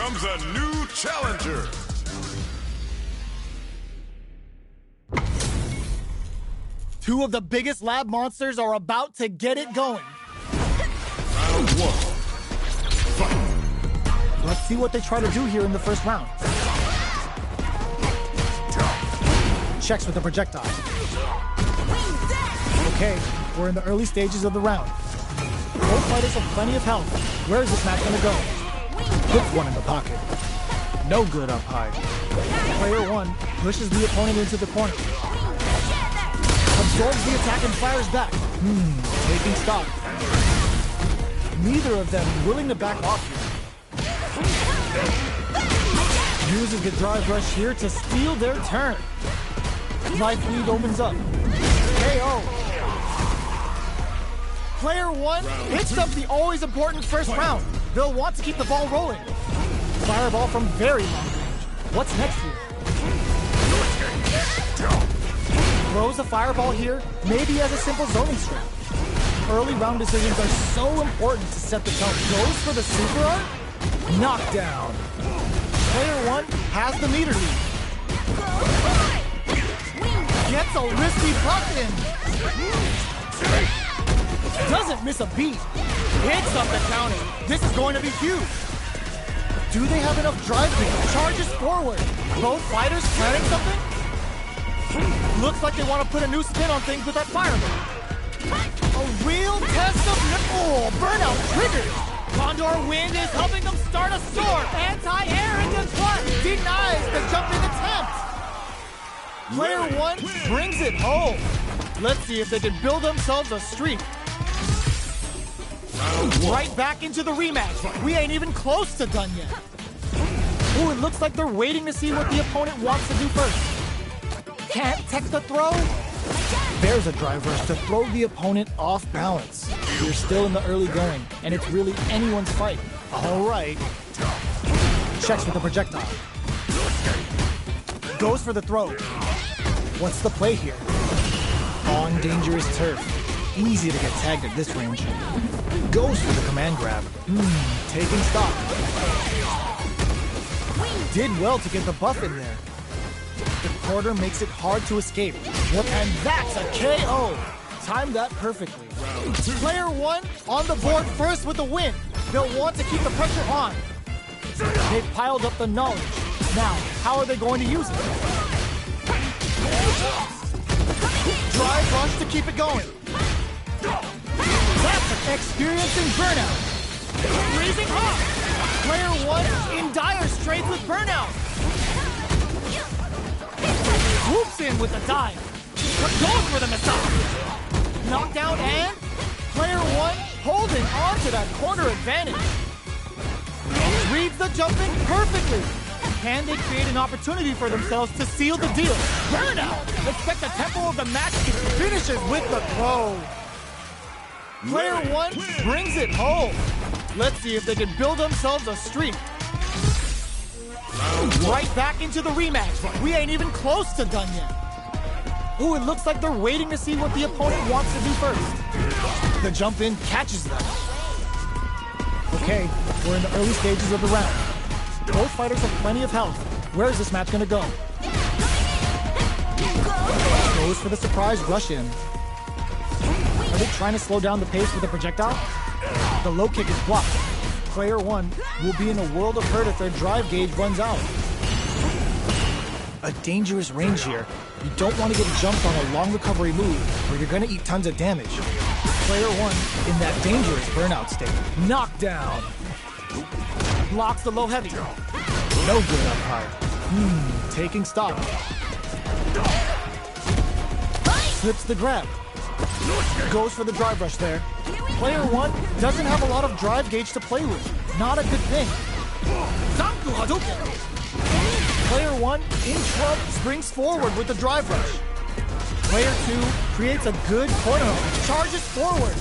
comes a new challenger. Two of the biggest lab monsters are about to get it going. Round one. Fight. Let's see what they try to do here in the first round. Checks with the projectile. Okay, we're in the early stages of the round. Both fighters have plenty of health. Where is this match gonna go? Puts one in the pocket. No good up high. Player one pushes the opponent into the corner. Absorbs the attack and fires back. Taking stock. Neither of them willing to back off here. Uses the drive rush here to steal their turn. Life lead opens up. KO. Player one picks up the always important first round. They'll want to keep the ball rolling. Fireball from very long range. What's next here? Throws a fireball here, maybe as a simple zoning strat. Early round decisions are so important to set the tone. Goes for the super art? Knockdown. Player one has the meter lead. Gets a risky puck in. Doesn't miss a beat. Hits up the counter. This is going to be huge. Do they have enough drive here? Charges forward. Both fighters planning something? Looks like they want to put a new spin on things with that fireball. A real test of nipple. Burnout triggered. Condor Wind is helping them start a soar. Anti-air into Clark. Denies the jumping attempt. Player one brings it home. Let's see if they can build themselves a streak. Right back into the rematch. We ain't even close to done yet. Oh, it looks like they're waiting to see what the opponent wants to do first. Can't tech the throw? There's a drive rush to throw the opponent off balance. You're still in the early going, and it's really anyone's fight. All right. Checks with the projectile. Goes for the throw. What's the play here? On dangerous turf. Easy to get tagged at this range. Goes for the command grab. Taking stock. Did well to get the buff in there. The quarter makes it hard to escape. And that's a KO. Timed that perfectly. Player one on the board first with the win. They'll want to keep the pressure on. They've piled up the knowledge. Now, how are they going to use it? Drive rush to keep it going. That's experiencing burnout. Freezing hot. Player one in dire straits with burnout. Whoops in with the dive. But goes for the massage. Knockdown and player one holding on to that corner advantage. Reads the jumping perfectly. Can they create an opportunity for themselves to seal the deal? Burnout! Expect the tempo of the match finishes with the throw. Player one brings it home. Let's see if they can build themselves a streak. Right back into the rematch. We ain't even close to done yet. Ooh, it looks like they're waiting to see what the opponent wants to do first. The jump in catches them. Okay, we're in the early stages of the round. Both fighters have plenty of health. Where is this match gonna go? Goes for the surprise rush in. Are they trying to slow down the pace with a projectile? The low kick is blocked. Player one will be in a world of hurt if their drive gauge runs out. A dangerous range here. You don't want to get jumped on a long recovery move or you're gonna eat tons of damage. Player one in that dangerous burnout state. Knockdown. Blocks the low heavy. No good up high. Taking stock. Slips the grab. Goes for the drive rush there. Player one doesn't have a lot of drive gauge to play with. Not a good thing. Zanku Hadouken. Player one in trump springs forward with the drive rush. Player two creates a good corner. Charges forward.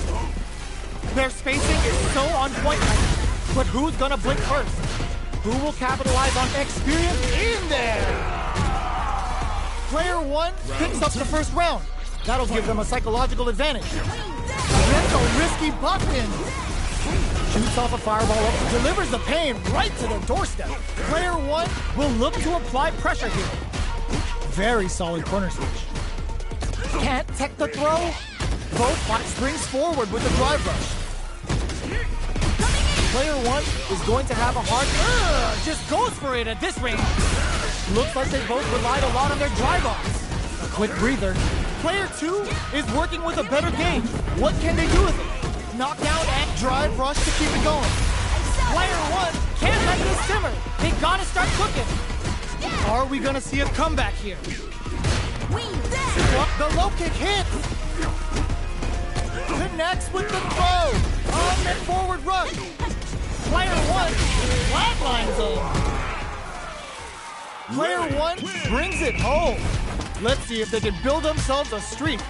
Their spacing is so on point. But who's gonna blink first? Who will capitalize on experience in there? Player one picks up the first round. That'll give them a psychological advantage. That's a risky buff in. Shoots off a fireball up, delivers the pain right to their doorstep. Player one will look to apply pressure here. Very solid corner switch. Can't tech the throw. Both springs forward with the drive rush. Player one is going to have a hard... just goes for it at this range. Looks like they both relied a lot on their drive-offs. A quick breather. Player two is working with a better gauge. What can they do with it? Knockdown and drive rush to keep it going. Player one can't let this simmer. They gotta start cooking. Are we gonna see a comeback here? The low kick hits. Connects with the throw. On that forward rush. Player one flatlines him. Player one brings it home. Let's see if they can build themselves a streak.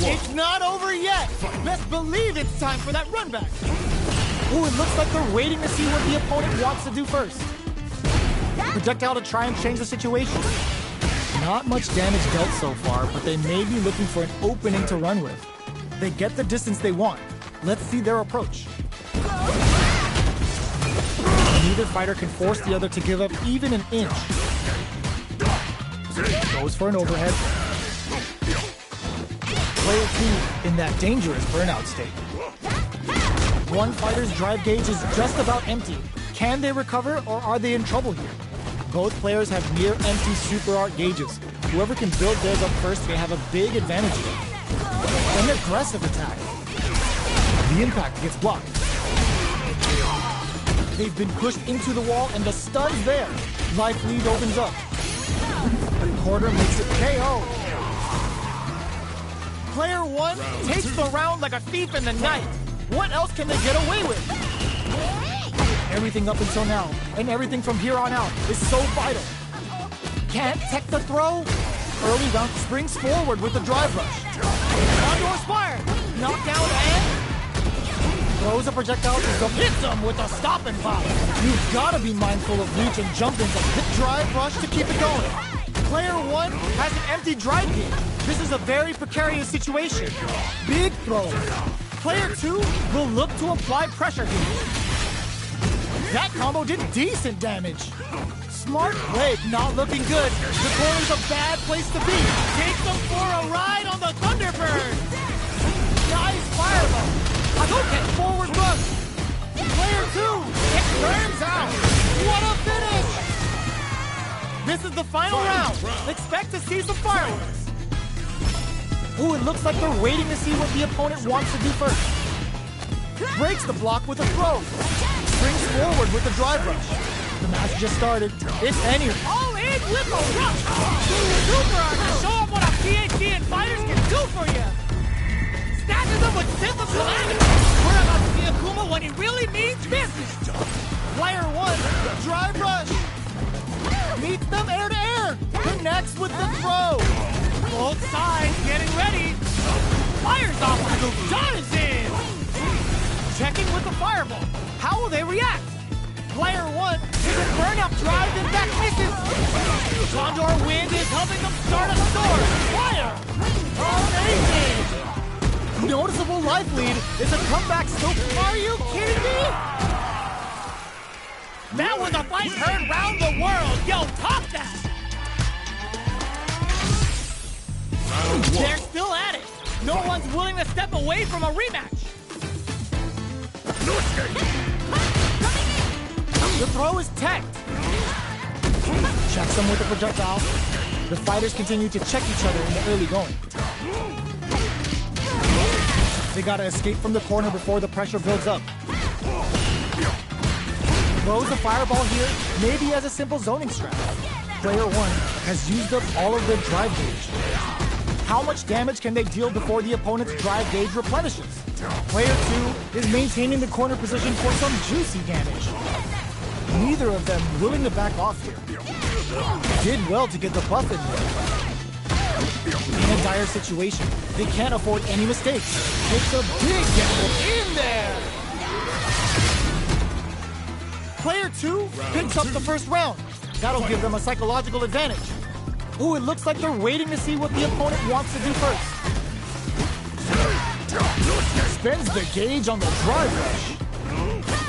It's not over yet. Best believe it's time for that run back. Ooh, it looks like they're waiting to see what the opponent wants to do first. Projectile to try and change the situation. Not much damage dealt so far, but they may be looking for an opening to run with. They get the distance they want. Let's see their approach. Neither fighter can force the other to give up even an inch. Goes for an overhead. Player two in that dangerous burnout state. One fighter's drive gauge is just about empty. Can they recover, or are they in trouble here? Both players have near-empty super art gauges. Whoever can build theirs up first may have a big advantage here. An aggressive attack. The impact gets blocked. They've been pushed into the wall, and the stun's there. Life lead opens up. The quarter makes it KO. Player one takes the round like a thief in the night. What else can they get away with? Everything up until now, and everything from here on out, is so vital. Can't tech the throw? Early round springs forward with the drive rush. Condor's fired. Knockdown and... throws a projectile to hits him with a stop and pop. You've got to be mindful of reach and jump into the drive rush to keep it going. Player one has an empty drive gauge. This is a very precarious situation. Big throw. Player two will look to apply pressure here. That combo did decent damage. Smart play, not looking good. The corner's a bad place to be. Takes them for a ride on the Thunderbird. Nice fireball. Hadouken forward rush. Player two, it turns out. What a finish! This is the final round. Expect to see some fireworks. Ooh, it looks like they're waiting to see what the opponent wants to do first. Breaks the block with a throw. Springs forward with the drive rush. The match just started. If any, all in with a rush. Super Art to show off what a PhD in fighters can do for you. Stashes them with Sith of Calamity. We're about to see Akuma when he really means business. Player one, drive rush. Meets them air to air. Connects with the throw. Both sides getting ready. Fires off Hadouken. Dives in. Checking with the fireball. How will they react? Player one is a burn-up drive and that misses. Condor Wind is helping them start a storm. Fire! Amazing! Noticeable life lead. Is a comeback still? Are you kidding me? That was a fight heard round the world. Yo, top that! They're still at it. No one's willing to step away from a rematch. The throw is teched. Checks them with the projectile. The fighters continue to check each other in the early going. They gotta escape from the corner before the pressure builds up. Throws the fireball here, maybe as a simple zoning strat. Player one has used up all of their drive gauge. How much damage can they deal before the opponent's drive gauge replenishes? Player two is maintaining the corner position for some juicy damage. Neither of them willing to back off here. Did well to get the buff in there. In a dire situation, they can't afford any mistakes. Takes a big gamble in there. Player two picks up the first round. That'll give them a psychological advantage. Ooh, it looks like they're waiting to see what the opponent wants to do first. spends the gauge on the drive rush.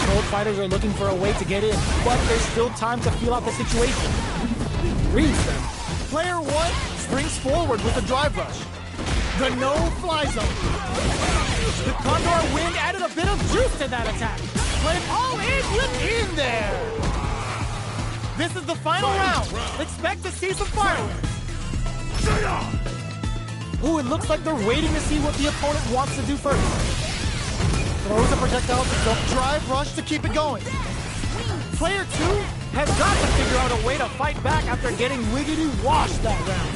Both fighters are looking for a way to get in, but there's still time to feel out the situation. Reads them. Player 1 springs forward with the drive rush. The no-fly zone. The Condor Wind added a bit of juice to that attack. But all in there. This is the final round. Expect to see some fireworks. Ooh, it looks like they're waiting to see what the opponent wants to do first. Throws a projectile to the drive rush to keep it going. Player 2 has got to figure out a way to fight back after getting wiggity washed that round.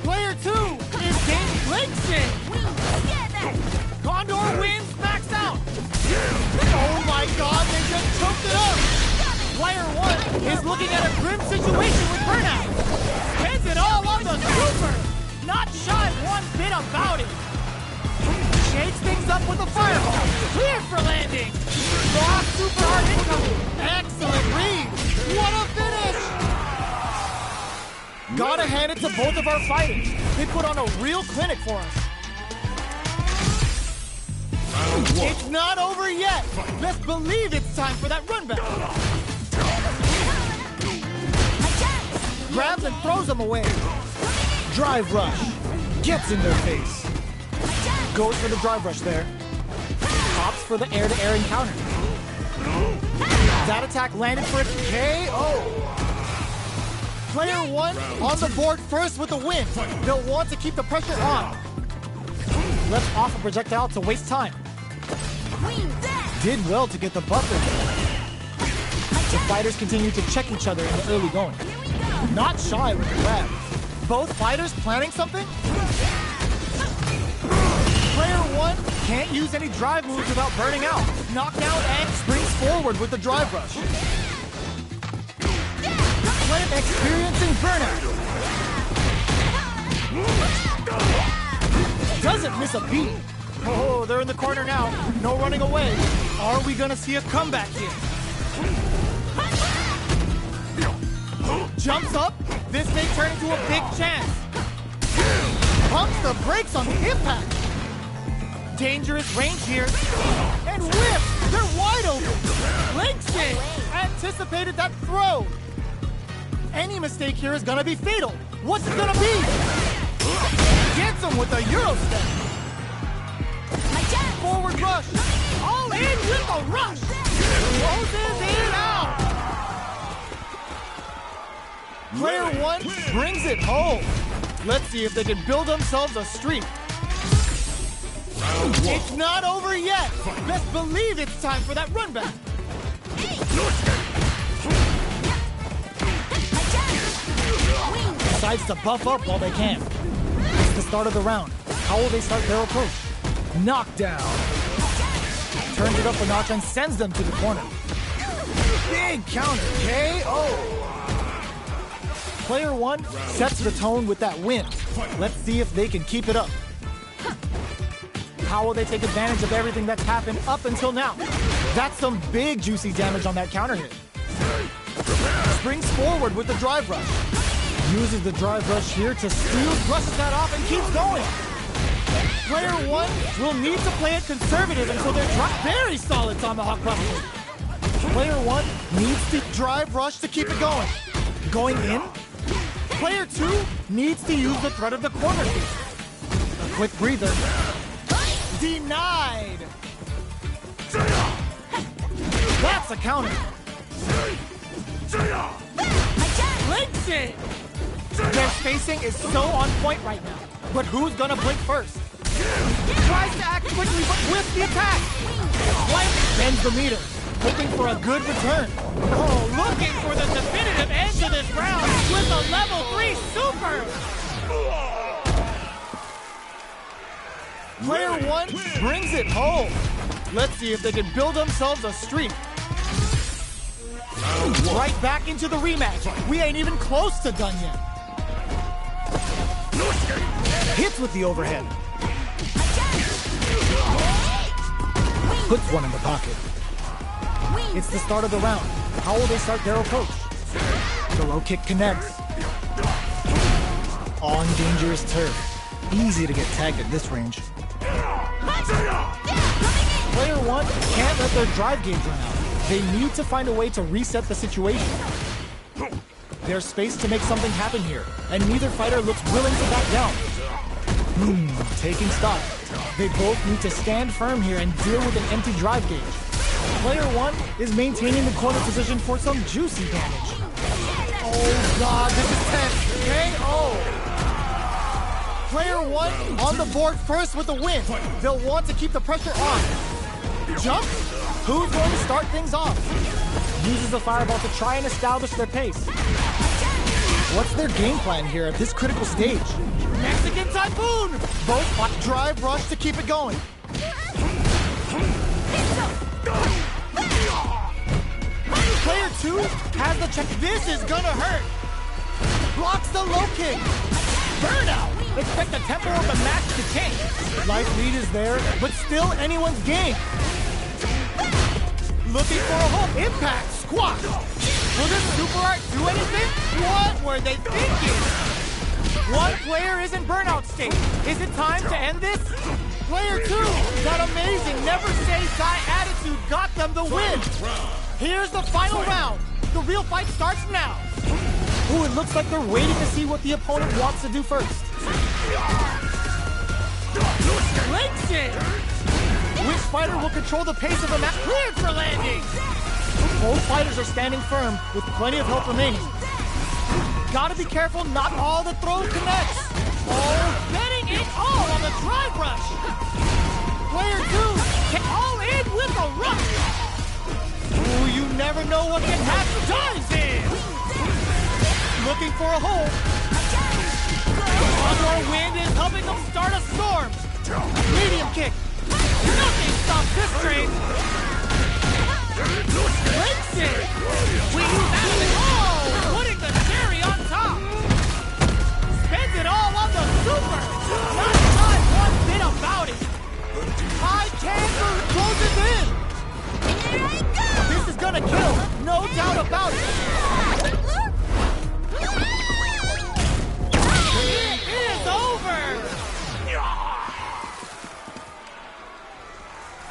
Player 2 is Game Blinkshin. Condor wins, maxed out. Oh my god, they just choked it up. Player 1 is looking at a grim situation with Burnout. Spends it all on the super. Not shy one bit about it. Shakes things up with a fireball. Clear for landing. Raw super hard incoming. Excellent read. What a finish. Gotta hand it to both of our fighters. They put on a real clinic for us. It's not over yet. Best believe it's time for that run back. Grabs and throws them away. Drive rush. Gets in their face. Goes for the drive rush there. Opts for the air-to-air encounter. That attack landed for a KO. Player 1 on the board first with the win. They'll want to keep the pressure on. Left off a projectile to waste time. Did well to get the buffer. The fighters continue to check each other in the early going. Not shy with the grab. Both fighters planning something? Player 1 can't use any drive moves without burning out. Knockdown and springs forward with the drive rush. Player experiencing burnout. Doesn't miss a beat. Oh, they're in the corner now. No running away. Are we gonna see a comeback here? Jumps up. This may turn into a big chance. Pumps the brakes on the impact. Dangerous range here. And whip! They're wide open. Links it. Anticipated that throw. Any mistake here is gonna be fatal. What's it gonna be? Gets him with a Euro step. Forward rush. All in with a rush. Closes it out. Player 1 brings it home. Let's see if they can build themselves a streak. It's not over yet. Best believe it's time for that run back. Decides to buff up while they can. It's the start of the round. How will they start their approach? Knockdown. Turns it up a notch and sends them to the corner. Big counter. KO. Player 1 sets the tone with that win. Let's see if they can keep it up. How will they take advantage of everything that's happened up until now? That's some big juicy damage on that counter hit. Springs forward with the drive rush. Uses the drive rush here to steal, brushes that off, and keeps going. Player 1 will need to play it conservative until they're very solid tomahawk buster. Player 1 needs to drive rush to keep it going. Going in? Player 2 needs to use the threat of the corner kick. A quick breather. Denied! That's a counter. Links it! Their spacing is so on point right now. But who's gonna blink first? Tries to act quickly, but whiffs the attack. Blank bends the meter, hoping for a good return. Oh, looking for the definitive end to this round with a level 3 super. Player 1 brings it home. Let's see if they can build themselves a streak. Right back into the rematch. We ain't even close to done yet. Hits with the overhead. Puts one in the pocket. It's the start of the round. How will they start their approach? The low kick connects. On dangerous turf. easy to get tagged at this range. Player 1 can't let their drive gauge run out. They need to find a way to reset the situation. There's space to make something happen here, and neither fighter looks willing to back down. Taking stock. They both need to stand firm here and deal with an empty drive gauge. Player 1 is maintaining the corner position for some juicy damage. Oh god, this is tense. KO! Player 1 on the board first with the win. They'll want to keep the pressure on. Jump? Who's going to start things off? Uses the fireball to try and establish their pace. What's their game plan here at this critical stage? Mexican Typhoon! Both drive rush to keep it going. Player 2 has the check. This is gonna hurt. Blocks the low kick. Burnout. Expect the tempo of the match to change. Life lead is there, but still anyone's game. Looking for a home. Impact. Squash. Will this super art do anything? What were they thinking? One player is in burnout state. Is it time to end this? Player 2, that amazing never say die attitude got them the win. Here's the final round. The real fight starts now. Ooh, it looks like they're waiting to see what the opponent wants to do first. Links it! Which fighter will control the pace of the match? Cleared for landing! Both fighters are standing firm with plenty of health remaining. Gotta be careful, not all the throw connects. Oh, betting it all on the drive rush. Player 2, all in with a rush. Ooh, you never know what can happen. Dives in. Looking for a hole. Condor Wind is helping them start a storm. Medium kick. Nothing stops this train. Links it. We use that. Oh, putting the cherry on top. Spends it all on the super. Not shy one bit about it. High cancer closes in. Here I go! This is gonna kill, no doubt about it. It is over.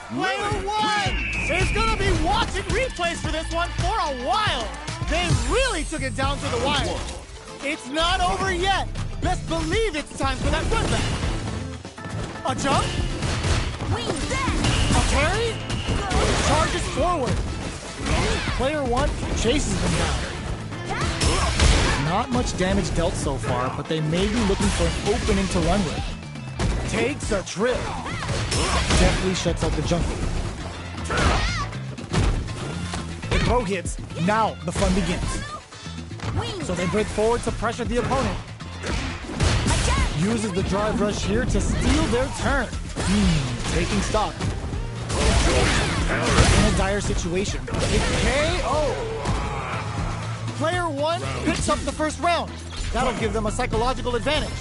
Player 1 is gonna be watching replays for this one for a while. They really took it down to the wire. It's not over yet. Best believe it's time for that run back. A jump? A parry? Charges forward. Player 1 chases them down. Not much damage dealt so far, but they may be looking for an opening to run with. Takes a trip. Deftly shuts out the jungle. The throw hits. Now the fun begins. So they break forward to pressure the opponent. Uses the drive rush here to steal their turn. Taking stock. In a dire situation. It's KO. Player 1 picks up the first round. That'll give them a psychological advantage.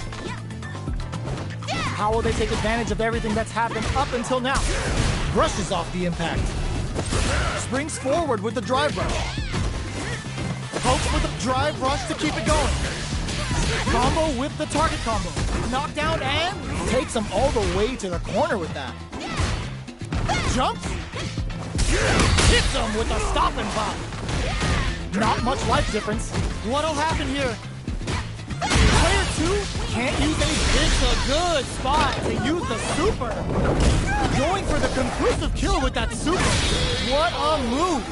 How will they take advantage of everything that's happened up until now? Brushes off the impact. Springs forward with the drive rush. Pokes with the drive rush to keep it going. Combo with the target combo. Knockdown and takes them all the way to the corner with that. Jumps. Hits them with a stop and pop. Not much life difference. What'll happen here? Player 2 can't use any. It's a good spot to use the super. Going for the conclusive kill with that super. What a move.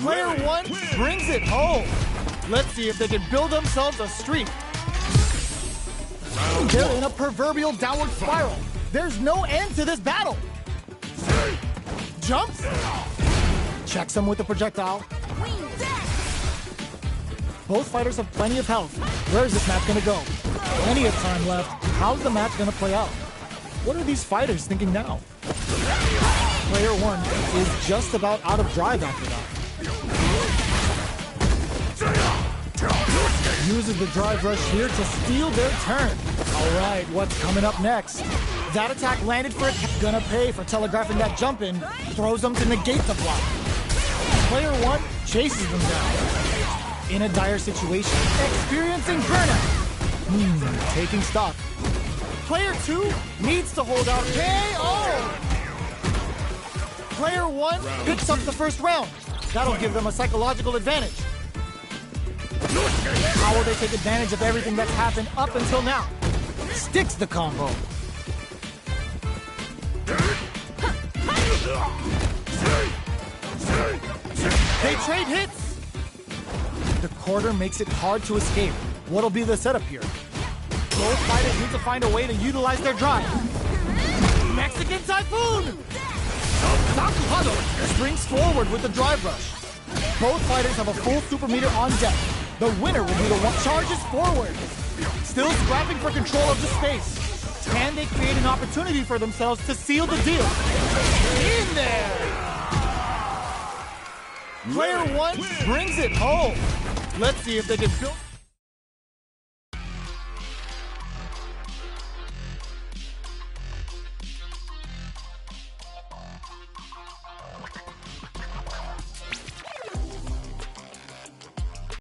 Player 1 brings it home. Let's see if they can build themselves a streak. They're in a proverbial downward spiral. There's no end to this battle. Jumps. Checks him with the projectile. Both fighters have plenty of health. Where is this match gonna go? Plenty of time left. How's the match gonna play out? What are these fighters thinking now? Player 1 is just about out of drive after that. Uses the drive rush here to steal their turn. All right, what's coming up next? That attack landed for it. Gonna pay for telegraphing that jump in. Throws them to negate the block. Player 1 chases them down. in a dire situation, experiencing burnout. Taking stock. Player 2 needs to hold out KO! Player 1 picks up the first round. That'll give them a psychological advantage. How will they take advantage of everything that's happened up until now? Sticks the combo. They trade hits. The quarter makes it hard to escape. What'll be the setup here? Both fighters need to find a way to utilize their drive. Mexican Typhoon! Sakuhado springs forward with the drive rush. Both fighters have a full super meter on deck. The winner will be the one charges forward. Still scrapping for control of the space. Can they create an opportunity for themselves to seal the deal? In there! Player 1 brings it home. Let's see if they can build...